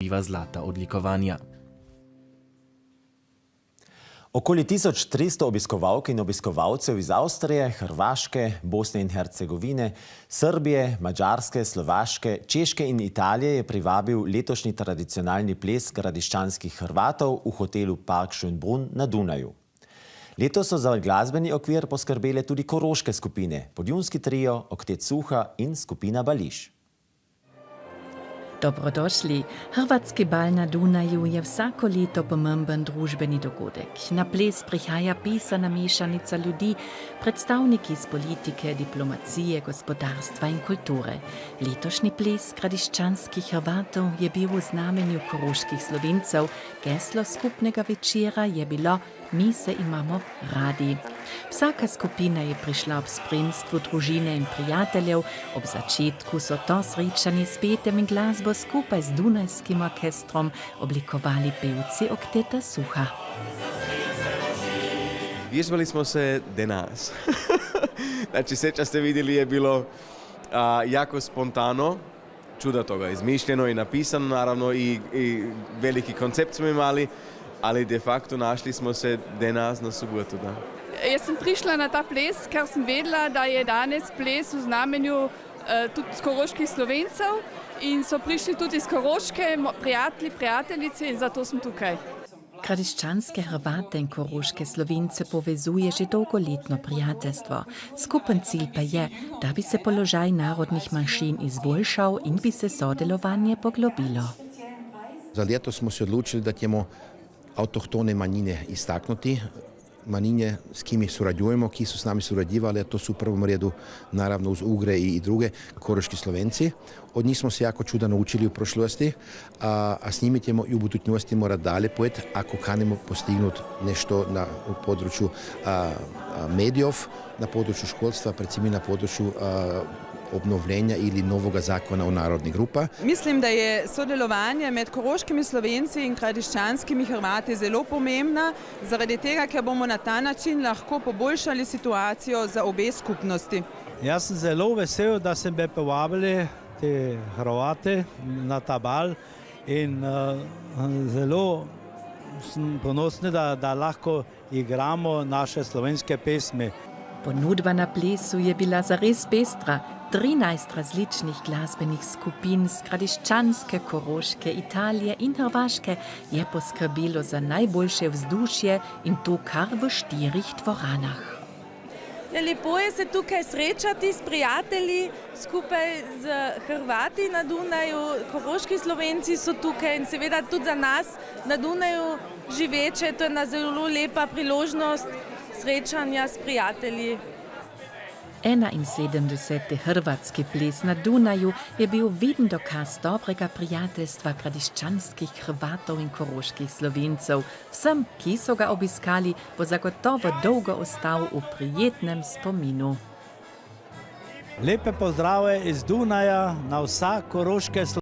dobiva zlata odlikovanja. Okoli 1300 obiskovalk in obiskovalcev iz Avstrije, Hrvaške, Bosne in Hercegovine, Srbije, Madžarske, Slovaške, Češke in Italije je privabil letošnji tradicionalni ples gradiščanskih Hrvatov v hotelu Park Schönbrunn na Dunaju. Letos so za glasbeni okvir poskrbele tudi koroške skupine, Podjunski trio, Oktet Suha in skupina Bališ. Dobrodošli. Hrvatski bal na Dunaju je vsako leto pomemben družbeni dogodek. Na ples prihaja pisana mešanica ljudi, predstavniki iz politike, diplomacije, gospodarstva in kulture. Letošnji ples gradiščanskih Hrvatov je bil v znamenju koroških Slovencev. Geslo skupnega večera je bilo Mi se imamo radi. Vsaka skupina je prišla ob spremstvu družine in prijateljev. Ob začetku so to srečanje s petem in glasbo skupaj z Dunajskim orkestrom oblikovali pevci Okteta Suha. Vježbali smo se danas. Znači, sve što ste vidjeli je bilo jako spontano, čuda toga, izmišljeno i napisano, naravno, i veliki koncept smo imali, ali de facto našli smo se danas na subotu. Da. Jaz sem prišla na ta ples, ker sem vedela, da je danes ples v znamenju tudi koroških Slovencev in so prišli tudi iz Koroške, prijatelji, prijateljice in zato sem tukaj. Gradiščanske Hrvate in koroške Slovence povezuje že dolgoletno prijateljstvo. Skupen cilj pa je, da bi se položaj narodnih manjšin izboljšal in bi se sodelovanje poglobilo. Za leto smo se odločili, da ćemo avtohtone manjine istaknuti, manjine s kimi surađujemo, ki su s nami surađivali, to su u prvom redu naravno uz Ugre i druge koroški Slovenci. Od njih smo se jako čuda naučili u prošlosti, a s njimi ćemo i u budućnosti morati dalje pojeti ako kanimo postignuti nešto u području medijov, na području školstva, recimo na području obnovljenja ili novoga zakona o narodnih grupa. Mislim, da je sodelovanje med koroškimi Slovenci in gradiščanskimi Hrvati zelo pomembna, zaradi tega, ker bomo na ta način lahko poboljšali situacijo za obe skupnosti. Jaz sem zelo vesel, da sem me povabili te Hrvate na ta bal in zelo sem ponosni, da lahko igramo naše slovenske pesmi. Ponudba na plesu je bila zares pestra. 13 različnih glasbenih skupin z gradiščanske, koroške, Italije in Hrvaške je poskrbelo za najboljše vzdušje in to kar v 4 dvoranah. Lepo je se tukaj srečati s prijatelji, skupaj z Hrvati na Dunaju, koroški Slovenci so tukaj in seveda tudi za nas na Dunaju živeče. To je ena zelo lepa priložnost srečanja s prijatelji. 71. hrvatski ples na Dunaju je bil viden dokaz dobrega prijateljstva gradiščanskih Hrvatov in koroških Slovencev. Vsem, ki so ga obiskali, bo zagotovo dolgo ostal v prijetnem spominu. Lepe pozdrave iz Dunaja na vsa koroške Slovence.